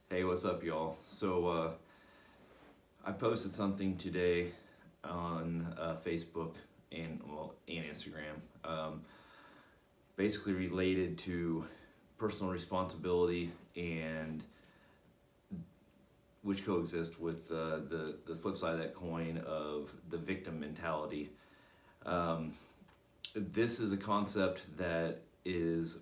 Hey, what's up, y'all? I posted something today on Facebook and Instagram, basically related to personal responsibility and which coexist with the flip side of that coin of the victim mentality. Um, this is a concept that is,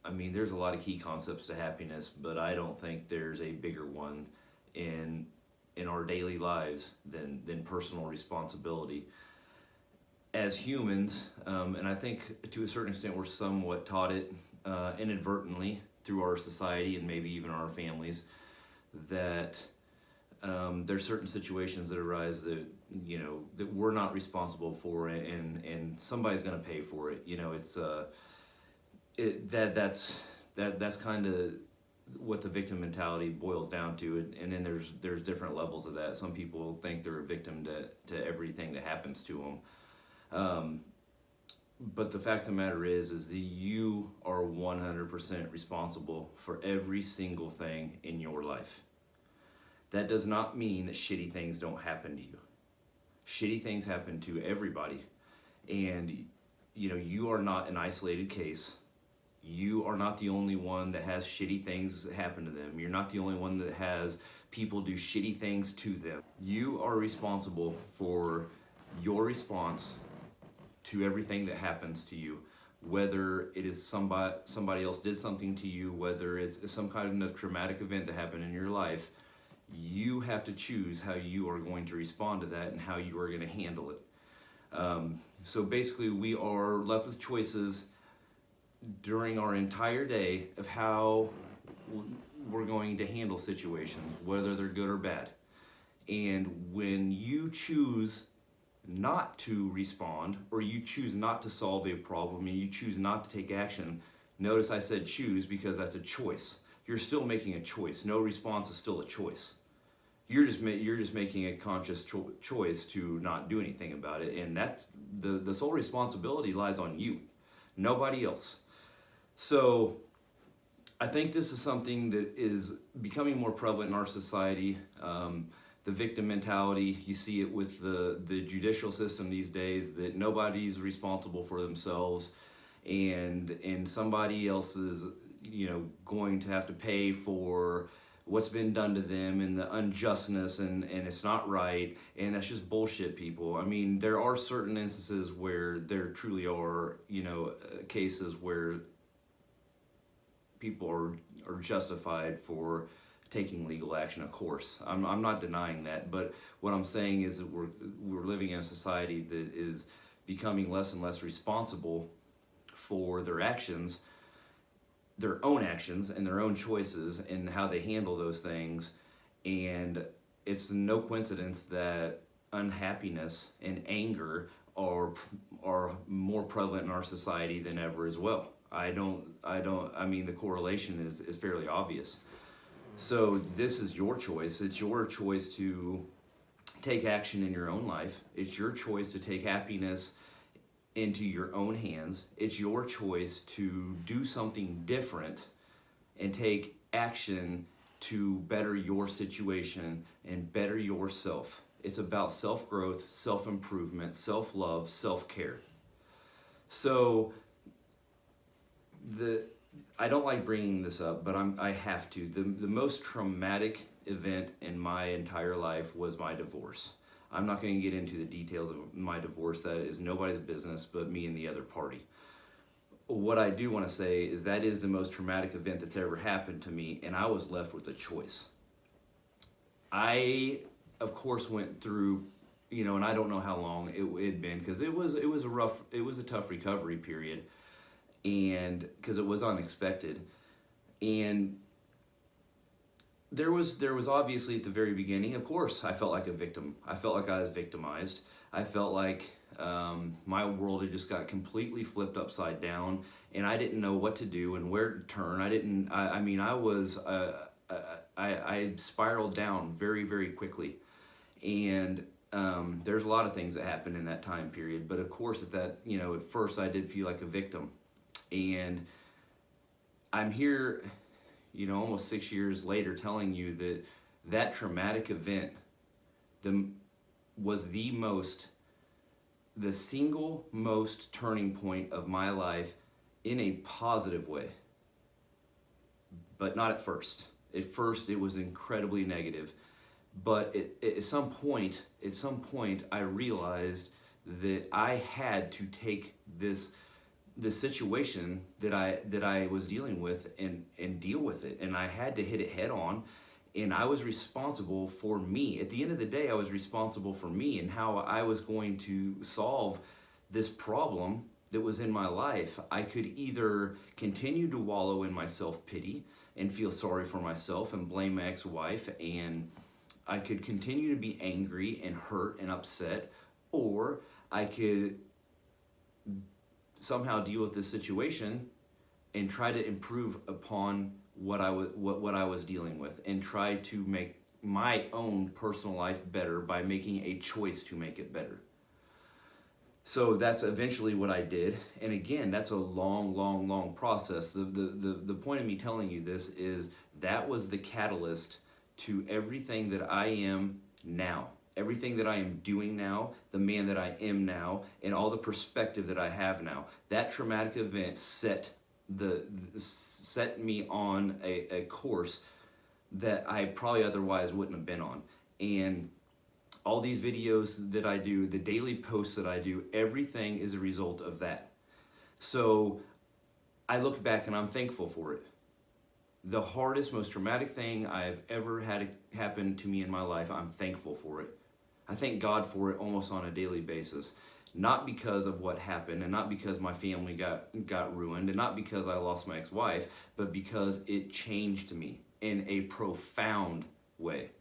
I mean, there's a lot of key concepts to happiness, but I don't think there's a bigger one in in our daily lives than personal responsibility. As humans, and I think to a certain extent we're somewhat taught it inadvertently through our society and maybe even our families, that there's certain situations that arise that that we're not responsible for, and somebody's going to pay for it. It's it that that's kind of what the victim mentality boils down to. And then there's different levels of that. Some people think they're a victim to everything that happens to them. But the fact of the matter is that you are 100% responsible for every single thing in your life. That does not mean that shitty things don't happen to you. Shitty things happen to everybody. And you are not an isolated case. You are not the only one that has shitty things happen to them. You're not the only one that has people do shitty things to them. You are responsible for your response to everything that happens to you, whether it is somebody else did something to you, whether it's some kind of traumatic event that happened in your life. You have to choose how you are going to respond to that and how you are going to handle it. So basically, we are left with choices during our entire day of how we're going to handle situations, whether they're good or bad. And when you choose not to respond, or you choose not to solve a problem, and you choose not to take action, notice I said choose because that's a choice. You're still making a choice. No response is still a choice. You're just making a conscious choice to not do anything about it, and that's the sole responsibility lies on you, nobody else. So I think this is something that is becoming more prevalent in our society. The victim mentality, you see it with the judicial system these days, that nobody's responsible for themselves, and somebody else is going to have to pay for what's been done to them, and the unjustness, and it's not right, and that's just bullshit, people. I mean, there are certain instances where there truly are cases where people are justified for taking legal action. Of course, I'm not denying that, but what I'm saying is that we're living in a society that is becoming less and less responsible for their actions, their own actions and their own choices, and how they handle those things. And it's no coincidence that unhappiness and anger are more prevalent in our society than ever as well. I mean, the correlation is fairly obvious. So this is your choice. It's your choice to take action in your own life. It's your choice to take happiness into your own hands. It's your choice to do something different and take action to better your situation and better yourself. It's about self-growth, self-improvement, self-love, self-care. So I don't like bringing this up, but I have to. The most traumatic event in my entire life was my divorce. I'm not going to get into the details of my divorce. That is nobody's business but me and the other party. What I do want to say is that is the most traumatic event that's ever happened to me, and I was left with a choice. I, of course, went through, and I don't know how long it had been, because it was a tough recovery period, and because it was unexpected. And there was obviously at the very beginning, of course, I felt like a victim. I felt like I was victimized. I felt like my world had just got completely flipped upside down, and I didn't know what to do and where to turn. I mean, I spiraled down very, very quickly. And there's a lot of things that happened in that time period. But of course, at first I did feel like a victim. And I'm here, almost 6 years later, telling you that that traumatic event was the single most turning point of my life in a positive way, but not at first. At first, it was incredibly negative, but at some point, I realized that I had to take the situation that I was dealing with and deal with it, and I had to hit it head on. And I was responsible for me. At the end of the day, I was responsible for me and how I was going to solve this problem that was in my life. I could either continue to wallow in my self-pity and feel sorry for myself and blame my ex-wife, and I could continue to be angry and hurt and upset, or I could somehow deal with this situation and try to improve upon what I was dealing with, and try to make my own personal life better by making a choice to make it better. So that's eventually what I did. And again, that's a long process. The point of me telling you this is that was the catalyst to everything that I am now. Everything that I am doing now, the man that I am now, and all the perspective that I have now. That traumatic event set me on a course that I probably otherwise wouldn't have been on. And all these videos that I do, the daily posts that I do, everything is a result of that. So I look back and I'm thankful for it. The hardest, most traumatic thing I've ever had happen to me in my life, I'm thankful for it. I thank God for it almost on a daily basis. Not because of what happened, and not because my family got ruined, and not because I lost my ex-wife, but because it changed me in a profound way.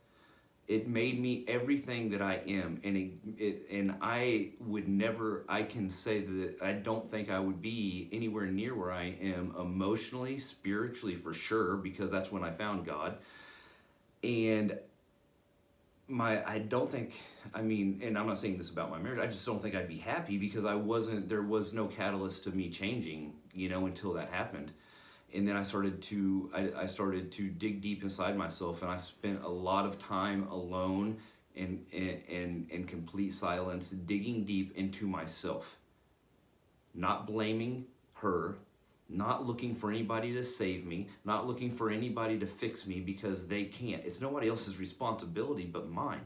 It made me everything that I am, and I can say that I don't think I would be anywhere near where I am emotionally, spiritually for sure, because that's when I found God. And and I'm not saying this about my marriage, I just don't think I'd be happy because there was no catalyst to me changing, until that happened. And then I started to dig deep inside myself, and I spent a lot of time alone in complete silence, digging deep into myself, not blaming her, not looking for anybody to save me, not looking for anybody to fix me because they can't. It's nobody else's responsibility but mine.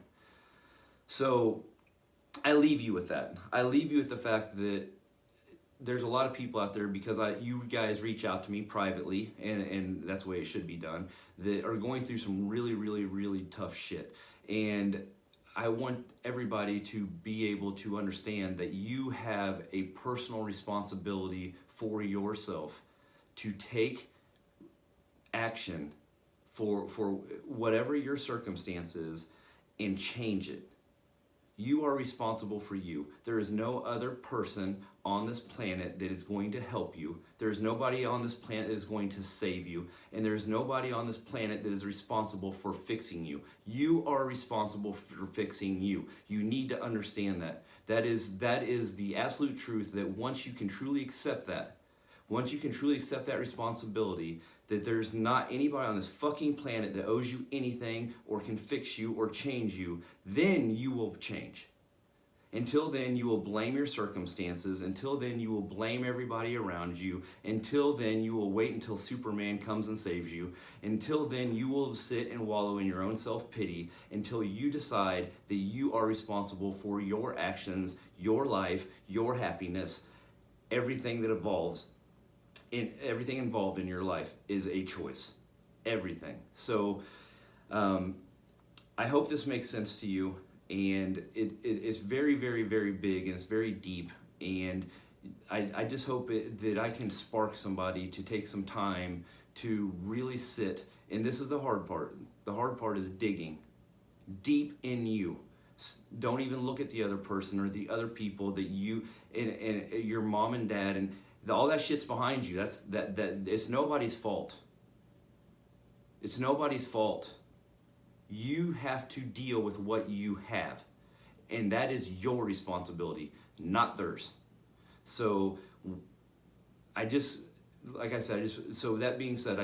So I leave you with that. I leave you with the fact that there's a lot of people out there, because you guys reach out to me privately, and that's the way it should be done, that are going through some really tough shit. And I want everybody to be able to understand that you have a personal responsibility for yourself to take action for whatever your circumstance is and change it. You are responsible for you. There is no other person on this planet that is going to help you. There is nobody on this planet that is going to save you. And there is nobody on this planet that is responsible for fixing you. You are responsible for fixing you. You need to understand that. That is the absolute truth, that once you can truly accept that, responsibility, that there's not anybody on this fucking planet that owes you anything or can fix you or change you, then you will change. Until then, you will blame your circumstances. Until then, you will blame everybody around you. Until then, you will wait until Superman comes and saves you. Until then, you will sit and wallow in your own self-pity until you decide that you are responsible for your actions, your life, your happiness, everything that evolves. Everything involved in your life is a choice. Everything. So I hope this makes sense to you. And it's very big, and it's very deep. And I just hope that I can spark somebody to take some time to really sit. And this is the hard part. The hard part is digging deep in you. Don't even look at the other person or the other people that you and your mom and dad and all that shit's behind you. That it's nobody's fault. It's nobody's fault. You have to deal with what you have, and that is your responsibility, not theirs. So so that being said,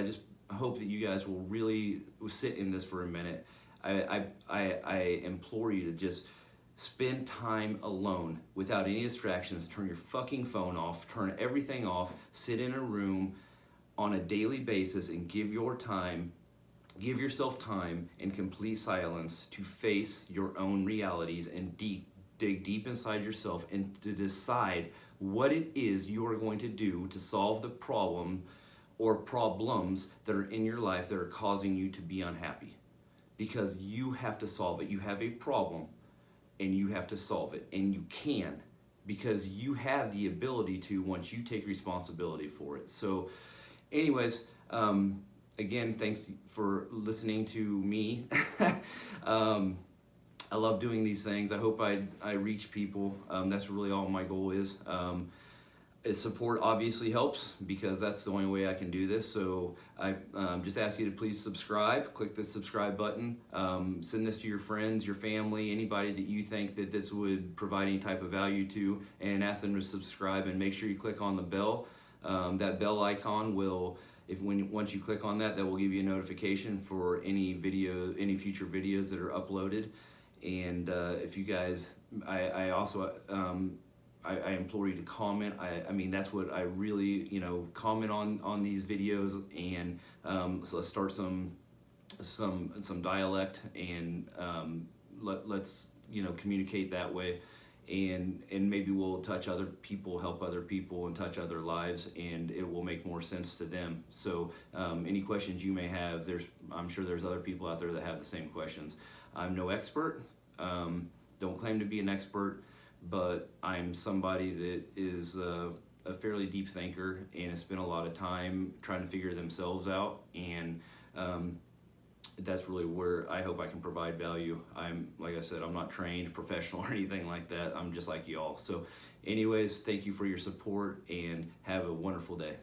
hope that you guys will really sit in this for a minute. I implore you to just spend time alone without any distractions. Turn your fucking phone off, turn everything off, sit in a room on a daily basis and give yourself time in complete silence to face your own realities and dig deep inside yourself and to decide what it is you are going to do to solve the problem or problems that are in your life that are causing you to be unhappy. Because you have to solve it. You have a problem and you have to solve it. And you can, because you have the ability to once you take responsibility for it. So anyways, again, thanks for listening to me. I love doing these things. I hope I reach people. That's really all my goal is. Support obviously helps because that's the only way I can do this. So I just ask you to please subscribe. Click the subscribe button. Send this to your friends, your family, anybody that you think that this would provide any type of value to, and ask them to subscribe. And make sure you click on the bell. That bell icon will, once you click on that, that will give you a notification for any future videos that are uploaded. And if you guys, I also I implore you to comment. I mean, that's what I really, comment on these videos, and so let's start some dialect, and let's communicate that way, and maybe we'll touch other people, help other people, and touch other lives, and it will make more sense to them. So any questions you may have, I'm sure there's other people out there that have the same questions. I'm no expert. Don't claim to be an expert, but I'm somebody that is a fairly deep thinker and has spent a lot of time trying to figure themselves out, and that's really where I hope I can provide value. Like I said, I'm not trained, professional, or anything like that. I'm just like y'all. So anyways, thank you for your support and have a wonderful day.